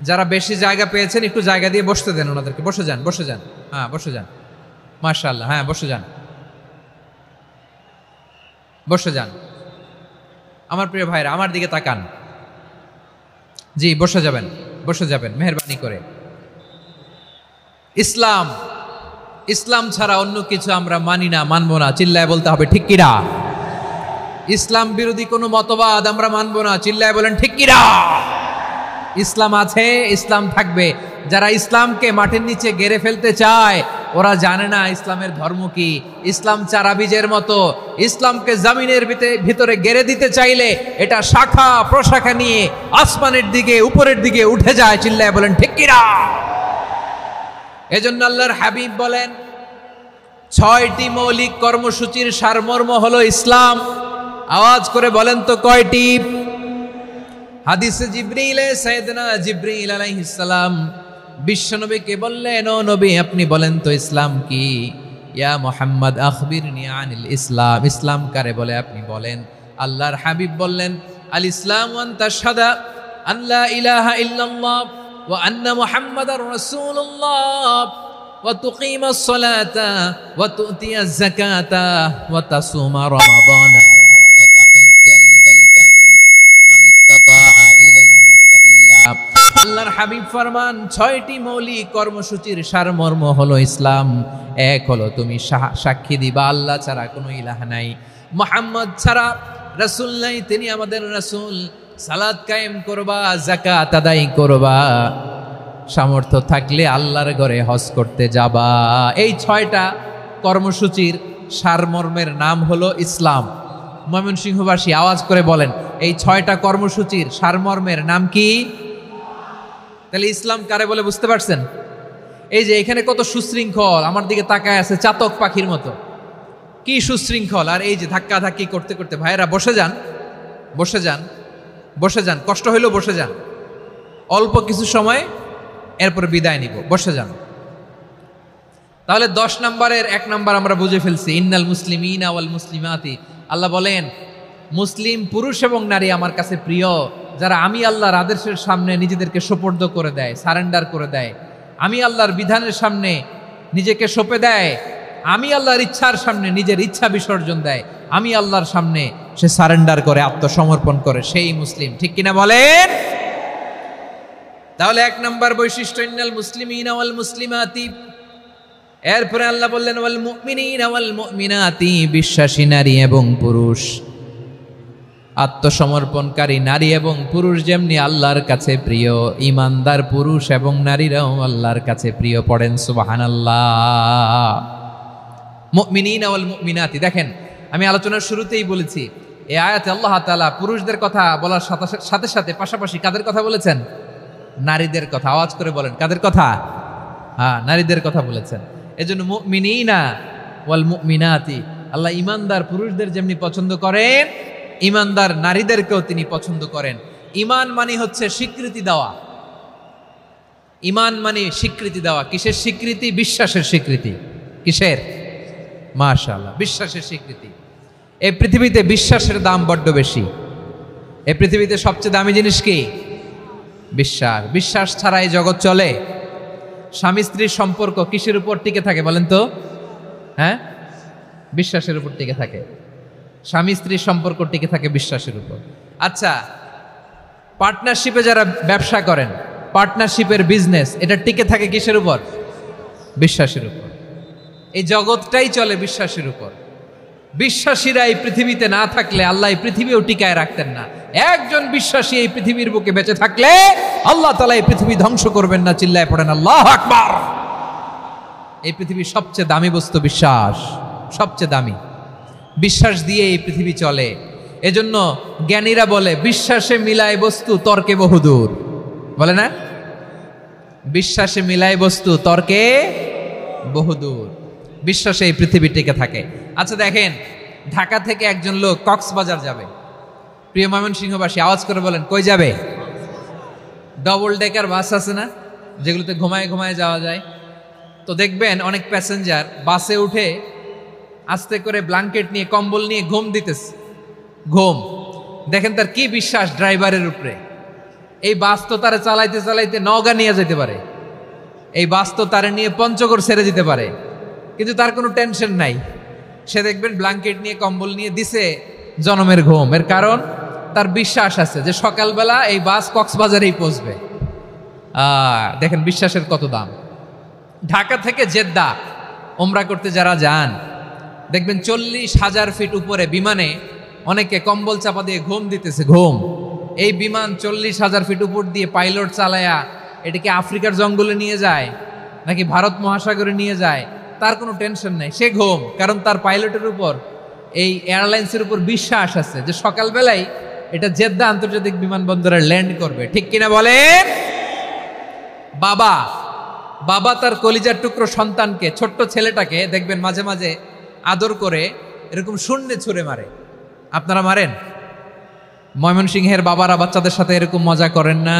যারা বেশি জায়গা পেয়েছেন একটু জায়গা দিয়ে বসতে দেন ওনাদেরকে। বসে যান, বসে যান। হ্যাঁ, বসে যান। মাশাআল্লাহ, হ্যাঁ বসে যান, বসে যান। আমার প্রিয় ভাইরা আমার দিকে তাকান। জি, বসে যাবেন, বসে যাবেন মেহেরবানি করে। ইসলাম, ইসলাম ছাড়া অন্য কিছু আমরা মানি না, মানবো না। চিল্লায় বলতে হবে ঠিক কিনা। ইসলাম বিরোধী কোনো মতবাদ আমরা মানবো না। চিল্লায় বলেন ঠিক কিনা। ইসলাম আছে, ইসলাম থাকবে। যারা ইসলামকে মাটির নিচে গেড়ে ফেলতে চায় ওরা জানে না ইসলামের ধর্ম কি। ইসলাম চারা বীজের মতো, ইসলামকে জমিনের ভিতরে গেড়ে দিতে চাইলে এটা শাখা প্রশাখা নিয়ে আসমানের দিকে উপরের দিকে উঠে যায়। চিল্লায় বলেন ঠিক কিনা। এজন্য আল্লাহর হাবিব বলেন 6টি মৌলিক কর্মসূচির সারমর্ম হলো ইসলাম। আওয়াজ করে বলেন তো কয়টি? হাদিসে জিবরিল, সাইয়েদনা জিবরিল আলাইহিস সালাম বিশ্বনবীকে বললেন, ও নবী আপনি বলেন তো ইসলাম কি? ইয়া মুহাম্মদ আখবিরনি আনিল ইসলাম। ইসলাম কারে বলে আপনি বলেন। আল্লাহর হাবিব বললেন, আল ইসলামু আন তাশহাদা আল্লা ইলাহা ইল্লাল্লাহ ওয়া আন্না মুহাম্মাদার রাসূলুল্লাহ ওয়া তুকিমাস সালাতা ওয়া তুতিয়াজ যাকাতা ওয়া তাসুমা রমাদানা ওয়া তাহুজ্জাল বাইতা মান ইসতাতাআ ইলাইহি সাবিলা। আল্লাহর হাবিব ফরমান 6টি মৌলিক কর্মসূচির সারমর্ম হলো ইসলাম। এক হলো তুমি সাক্ষী দিবা আল্লাহ ছাড়া কোনো ইলাহ নাই, মুহাম্মদ ছাড়া রাসূল নাই, তিনি আমাদের রাসূল। সালাত কায়েম করবা, যাকাত আদায় করবা, সামর্থ্য থাকলে আল্লাহর ঘরে হজ করতে যাবা। এই 6টা কর্মসূচির সারমর্মের নাম হলো ইসলাম। ময়মনসিংহবাসী আওয়াজ করে বলেন, এই 6টা কর্মসূচির সারমর্মের নাম কি? তাহলে ইসলাম কারে বলে বুঝতে পারছেন? এই যে এখানে কত সুশৃঙ্খল, আমার দিকে তাকায় আছে চাতক পাখির মতো, কি সুশৃঙ্খল। আর এই যে ধাক্কা ধাক্কি করতে করতে, ভাইয়েরা বসে যান, বসে যান, বসে যান। কষ্ট হইলেও বসে যান, অল্প কিছু সময় এরপর বিদায় নিব। বসে যান। তাহলে 10 নম্বরের 1 নম্বর আমরা বুঝে ফেলছি। ইন্নাল মুসলিমিনা ওয়াল মুসলিমাতি। আল্লাহ বলেন মুসলিম পুরুষ এবং নারী আমার কাছে প্রিয়, যারা আমি আল্লাহর আদেশের সামনে নিজেদেরকে সোপর্দ করে দেয়, সারেন্ডার করে দেয়, আমি আল্লাহর বিধানের সামনে নিজেকে সঁপে দেয়, আমি আল্লাহর ইচ্ছার সামনে নিজের ইচ্ছা বিসর্জন দেয়, আমি আল্লাহর সামনে সে সারেন্ডার করে, আত্মসমর্পণ করে, সেই মুসলিম। ঠিক কিনা বলেন? তাহলে 1 নম্বর বৈশিষ্ট্য ইন্নাল মুসলিমিনা ওয়াল মুসলিমাতি। এরপরে আল্লাহ বললেন ওয়াল মুমিনিনা ওয়াল মুমিনাতি, বিশ্বাসী নারী এবং পুরুষ, আত্মসমর্পণকারী নারী এবং পুরুষ যেমনি আল্লাহর কাছে প্রিয়, ইমানদার পুরুষ এবং নারীরাও আল্লাহর কাছে প্রিয়। পড়েন সুবহানাল্লাহ। মুমিনিনা ওয়াল মুমিনাতি। দেখেন আমি আলোচনার শুরুতেই বলেছি এই আয়াতে আল্লাহ তাআলা পুরুষদের কথা বলার সাথে সাথে পাশাপাশি কাদের কথা বলেছেন? নারীদের কথা। আওয়াজ করে বলেন কাদের কথা? হ্যাঁ, নারীদের কথা বলেছেন। এজন্য মুমিনিনা ওয়াল মুমিনাতি, আল্লাহ ইমানদার পুরুষদের যেমনি পছন্দ করেন, ইমানদার নারীদেরকেও তিনি পছন্দ করেন। ঈমান মানে হচ্ছে স্বীকৃতি দেওয়া। ঈমান মানে স্বীকৃতি দেওয়া। কিসের স্বীকৃতি? বিশ্বাসের স্বীকৃতি। কিসের? মাশাআল্লাহ, বিশ্বাসের স্বীকৃতি। এই পৃথিবীতে বিশ্বাসের দাম বড্ড বেশি। এই পৃথিবীতে সবচেয়ে দামি জিনিস কি? বিশ্বাস। বিশ্বাস ছাড়া এই জগৎ চলে? স্বামী স্ত্রীর সম্পর্ক কিসের উপর টিকে থাকে বলেন তো? হ্যাঁ, বিশ্বাসের উপর টিকে থাকে। স্বামী স্ত্রীর সম্পর্ক টিকে থাকে বিশ্বাসের উপর। আচ্ছা, পার্টনারশিপে যারা ব্যবসা করেন, পার্টনারশিপের বিজনেস, এটা টিকে থাকে কিসের উপর? বিশ্বাসের উপর। এই জগৎটাই চলে বিশ্বাসের উপর। বিশ্বাসীরা এই পৃথিবীতে না থাকলে আল্লাহ এই পৃথিবীও টিকায় রাখতেন না। একজন বিশ্বাসী এই পৃথিবীর বুকে বেঁচে থাকলে আল্লাহ তাআলা এই পৃথিবী ধ্বংস করবেন না। চিল্লায় পড়েন আল্লাহু আকবার। এই পৃথিবীর সবচেয়ে দামি বস্তু বিশ্বাস, সবচেয়ে দামি। বিশ্বাস দিয়ে এই পৃথিবী চলে। এজন্য জ্ঞানীরা বলে বিশ্বাসে মিলায় বস্তু, তর্কে বহুদূর। বলে না? বিশ্বাসে মিলায় বস্তু, তর্কে বহুদূর। বিশ্বাসে এই পৃথিবী টিকে থাকে। আচ্ছা দেখেন, ঢাকা থেকে একজন লোক কক্সবাজার যাবে। প্রিয় ময়মনসিংহবাসী আওয়াজ করে বলেন কই যাবে? ডবল ডেকার বাস আছে না, যেগুলোতে ঘুমায় ঘুমায় যাওয়া যায়। তো দেখবেন অনেক প্যাসেঞ্জার বাসে উঠে আস্তে করে ব্ল্যাঙ্কেট নিয়ে, কম্বল নিয়ে ঘুম দিতেছে। ঘুম দেখেন তার কি বিশ্বাস ড্রাইভারের উপরে। এই বাস তো তারা চালাইতে চালাইতে নওগাঁ নিয়ে যেতে পারে, এই বাস তো তারা নিয়ে পঞ্চগড় ছেড়ে দিতে পারে, কিন্তু তার কোনো টেনশন নাই। সে দেখবেন ব্ল্যাঙ্কেট নিয়ে কম্বল নিয়ে দিছে জনমের ঘুম। এর কারণ তার বিশ্বাস আছে যে সকালবেলা এই বাস কক্সবাজারেই পৌঁছবে। দেখেন বিশ্বাসের কত দাম। ঢাকা থেকে জেদ্দা ওমরা করতে যারা যান দেখবেন 40,000 ফিট উপরে বিমানে অনেকে কম্বল চাপা দিয়ে ঘুম দিতেছে, ঘুম। এই বিমান 40,000 ফিট উপর দিয়ে পাইলট চালায়া এটাকে আফ্রিকার জঙ্গলে নিয়ে যায় নাকি ভারত মহাসাগরে নিয়ে যায়, তার কোনো টেনশন নাই, সে ঘুম। কারণ তার পাইলটের উপর, এই এয়ারলাইন্সের উপর বিশ্বাস আছে যে সকালবেলায় এটা জেদ্দা আন্তর্জাতিক বিমানবন্দরে ল্যান্ড করবে। ঠিক কিনা বলেন? বাবা বাবা তার কলিজার টুকরো সন্তানকে, ছোট্ট ছেলেটাকে দেখবেন মাঝে মাঝে আদর করে এরকম শূন্যে ছুঁড়ে মারে। আপনারা মারেন? ময়মনসিংহের বাবারা বাচ্চাদের সাথে এরকম মজা করেন না?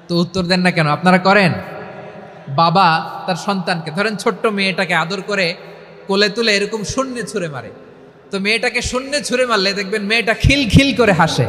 তো উত্তর দেন না কেন? আপনারা করেন? বাবা তার সন্তানকে, ধরেন ছোট্ট মেয়েটাকে আদর করে কোলে তুলে এরকম শূন্যে ছুঁড়ে মারে। তো মেয়েটাকে শূন্যে ছুঁড়ে মারলে দেখবেন মেয়েটা খিলখিল করে হাসে,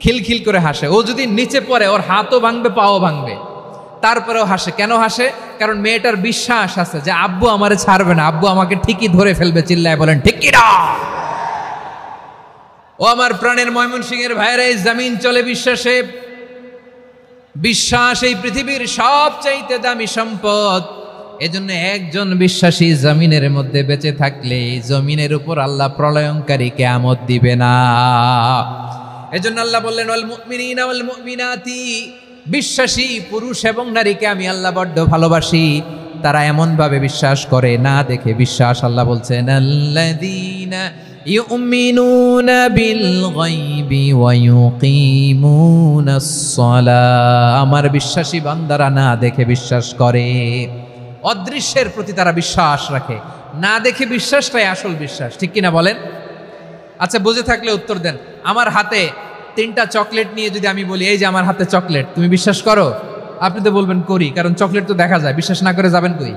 খিলখিল করে হাসে। ও যদি নিচে পড়ে ওর হাতও ভাঙবে, পাও ভাঙবে, তারপরেও হাসে। কেন হাসে? কারণ মেয়েটার বিশ্বাস আছে যে আব্বু আমারে ছাড়বে না, আব্বু আমাকে ঠিকই ধরে ফেলবে। চিল্লায় বলেন ঠিক কি না? ও আমার প্রাণের ময়মনসিংহের ভাইরা, এই জমিন চলে বিশ্বাসে। বিশ্বাস এই পৃথিবীর সবচাইতে দামি সম্পদ। এজন্য একজন বিশ্বাসী জমিনের মধ্যে বেঁচে থাকলে জমিনের উপর আল্লাহ প্রলয়ঙ্কারী কিয়ামত দিবে না। এজন্য আল্লাহ বললেন ওয়াল মুমিনিনা ওয়াল মুমিনাতি, বিশ্বাসী পুরুষ এবং নারীকে আমি আল্লাহ বড্ড ভালোবাসি। তারা এমন ভাবে বিশ্বাস করে না দেখে বিশ্বাস। আল্লাহ বলছেন আল্লাযীনা ইউমিনুনা বিল গায়বি ওয়া ইউকিমুনাস সালাহ, আমার বিশ্বাসী বান্দারা না দেখে বিশ্বাস করে। অদৃশ্যের প্রতি তারা বিশ্বাস রাখে, না দেখে বিশ্বাসটাই আসল বিশ্বাস। ঠিক কিনা বলেন? আচ্ছা, বুঝে থাকলে উত্তর দেন। আমার হাতে 3টা চকলেট নিয়ে যদি আমি বলি এই যে আমার হাতে চকলেট, তুমি বিশ্বাস করো? আপনি তো বলবেন করি, কারণ চকলেট তো দেখা যায়। বিশ্বাস না করে যাবেন কই?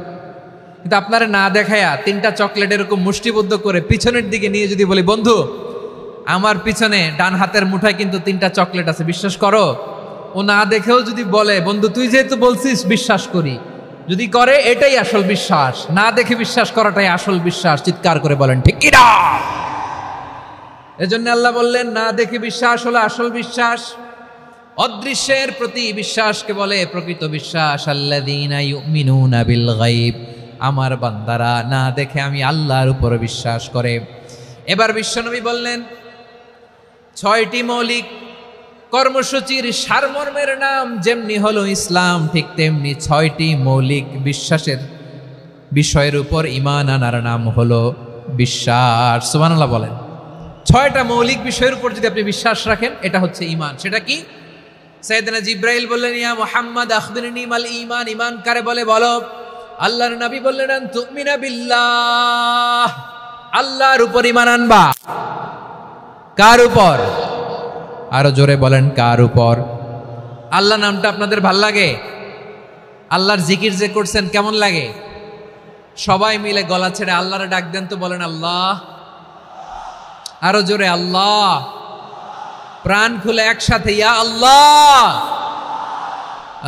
কিন্তু আপনারা না দেখায়া 3টা চকলেট এরকম মুষ্টিবদ্ধ করে পিছনের দিকে নিয়ে যদি বলি বন্ধু আমার পিছনে ডান হাতের মুঠায় কিন্তু 3টা চকলেট আছে, বিশ্বাস করো? ও না দেখেও যদি বলে বন্ধু তুই যেহেতু বলছিস বিশ্বাস করি, যদি করে এটাই আসল বিশ্বাস। না দেখে বিশ্বাস করাটাই আসল বিশ্বাস। চিৎকার করে বলেন ঠিক কি না? এজন্য আল্লাহ বললেন না দেখে বিশ্বাস হলো আসল বিশ্বাস। অদৃশ্যের প্রতি বিশ্বাসকে বলে প্রকৃত বিশ্বাস। আল্লাযীনা ইউমিনুনা বিল গায়ব, আমার বান্দারা না দেখে আমি আল্লাহর উপর বিশ্বাস করে। এবার বিশ্বনবী বললেন 6টি মৌলিক কর্মসূচির সারমর্মের নাম যেমনি হলো ইসলাম, ঠিক তেমনি 6টি মৌলিক বিশ্বাসের বিষয়ের উপর ঈমান আনার নাম হলো বিশ্বাস। সুবহানাল্লাহ বলেন। 6টা মৌলিক বিষয়ের উপর যদি আপনি বিশ্বাস রাখেন এটা হচ্ছে ঈমান। সেটা কি? সাইয়েদনা জিবরাইল বললেন ইয়া মুহাম্মদ আখবিরনি মাল ঈমান, ঈমান কারে বলে বলো। আল্লাহর নবী বললেন আন তুমিনা বিল্লাহ, আল্লাহর উপর ঈমান আনবা। কার উপর? আরো জোরে বলেন কার উপর? আল্লাহ নামটা আপনাদের ভাল লাগে? আল্লাহর জিকির যে করছেন কেমন লাগে? সবাই মিলে গলা ছেড়ে আল্লাহরে ডাক দেন তো, বলেন আল্লাহ। আরো জোরে আল্লাহ। প্রাণ খুলে একসাথে ইয়া আল্লাহ।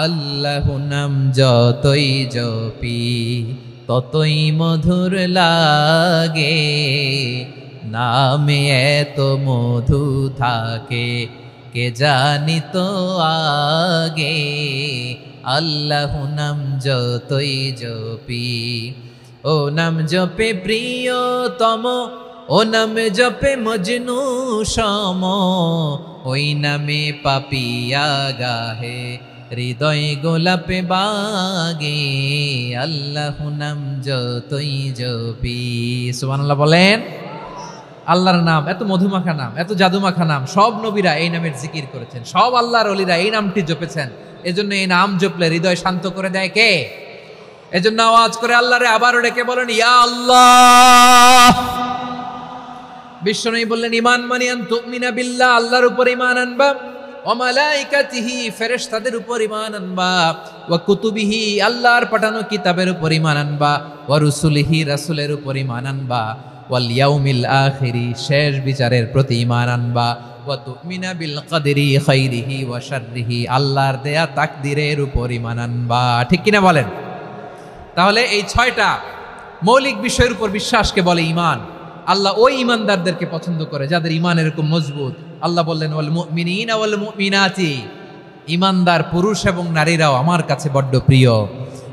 আল্লাহু নাম যতই জপি ততই মধুর লাগে, নামে এত মধু থাকে কে জানি তো আগে। আল্লাহু নাম যতই জপি, ও নাম জপে প্রিয়তম, ও নামে জপে মজনু সম, ওই নামে পাপিয়া গাহে হৃদয় গোলাপে বাগে। আল্লাহু নাম যতই জপি। সুবহানাল্লাহ বলেন। আল্লাহর নাম এত মধুমাখা নাম, এত জাদুমাখা নাম। সব নবীরা এই নামের জিকির করেছেন, সব আল্লাহর ওলিরা এই নামটি জপেছেন। এজন্য এই নাম জপলে হৃদয় শান্ত করে দেয় কে? এজন্য আওয়াজ করে আল্লাহরে আবারও ডেকে বলেন ইয়া আল্লাহ। বিশ্বনবী বললেন ঈমান মানে আন তুমিনা বিল্লাহ, আল্লাহর উপর ঈমান আনবা, ওয়া মালাইকাতিহি ফেরেশতাদের উপর ঈমান আনবা, ওয়া কুতুবিহি আল্লাহর পাঠানো কিতাবের উপর ঈমান আনবা, ওয়া রুসুলিহি রাসূলের উপর ঈমান আনবা, ওয়াল ইয়াউমিল আখিরি শেষ বিচারের প্রতি ঈমান আনবা, ওয়া তুমিনা বিল কদরি খাইরিহি ওয়া শাররিহি, আল্লাহর দেয়া তাকদীরের উপর ঈমান আনবা। ঠিক কিনা বলেন? তাহলে এই 6টা মৌলিক বিষয়ের উপর বিশ্বাসকে বলে ঈমান। আল্লাহ ওই ঈমানদারদেরকে পছন্দ করে যাদের ঈমান এরকম মজবুত। আল্লাহ বললেন ওয়াল মুমিনিনা ওয়াল মুমিনাতি, ঈমানদার পুরুষ এবং নারীরাও আমার কাছে বড্ড প্রিয়।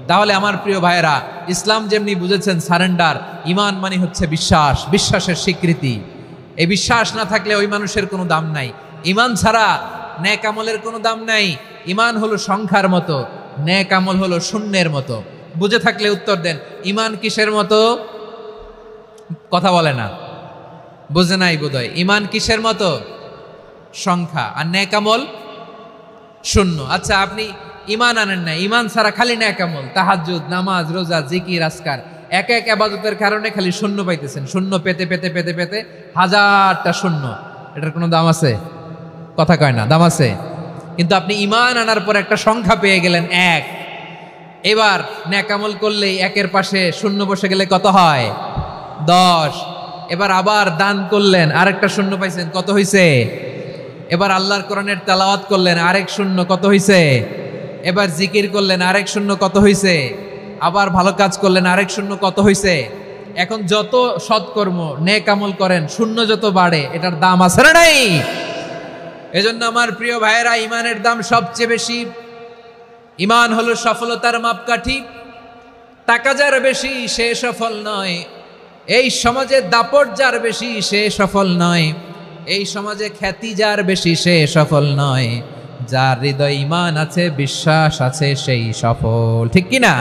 তাহলে আমার প্রিয় ভাইয়েরা, ইসলাম যেমনি বুঝেছেন সারেন্ডার, ঈমান মানে হচ্ছে বিশ্বাস, বিশ্বাসের স্বীকৃতি। এই বিশ্বাস না থাকলে ওই মানুষের কোনো দাম নাই। ঈমান ছাড়া নেক আমলের কোনো দাম নাই। ঈমান হলো সংখ্যার মতো, নেক আমল হলো শূন্যের মতো। বুঝে থাকলে উত্তর দেন, ঈমান কিসের মতো? কথা বলে না, বুঝে নাই বোধহয়। ঈমান কিসের মতো? সংখ্যা। আর নেক আমল শূন্য। আচ্ছা, আপনি ঈমান আনেন না, ঈমান ছাড়া খালি নেক আমল, তাহাজ্জুদ, নামাজ, রোজা, জিকির, আজকার, এক এক ইবাদতের কারণে খালি শূন্য পাইতেছেন। শূন্য পেতে পেতে পেতে পেতে হাজারটা শূন্য। এটার কোনো দাম আছে? কথা কয় না, দাম আছে। কিন্তু আপনি ঈমান আনার পর একটা সংখ্যা পেয়ে গেলেন, 1। এবার নেক আমল করলে একের পাশে শূন্য বসে গেলে কত হয়? 10। এবার আবার দান করলেন, আরেকটা শূন্য পাইছেন, কত হইছে? এবার আল্লাহর কোরআনের তেলাওয়াত করলেন, আরেক শূন্য, কত হইছে? এবার জিকির করলেন, আরেক শূন্য, কত হইছে? আবার ভালো কাজ করলেন, আরেক শূন্য, কত হইছে? এখন যত সৎকর্ম নেক আমল করেন, শূন্য যত বাড়ে, এটার দাম আছে না নাই? এজন্য আমার প্রিয় ভাইয়েরা, ঈমানের দাম সবচেয়ে বেশি। ঈমান হলো সফলতার মাপকাঠি। টাকা যার বেশি সে সফল নয়, এই সমাজে দাপট যার বেশি সে সফল নয়, এই সমাজে খ্যাতি যার বেশি সে সফল নয়, যার হৃদয় ঈমান আছে, বিশ্বাস আছে, সেই সফল। ঠিক কিনা?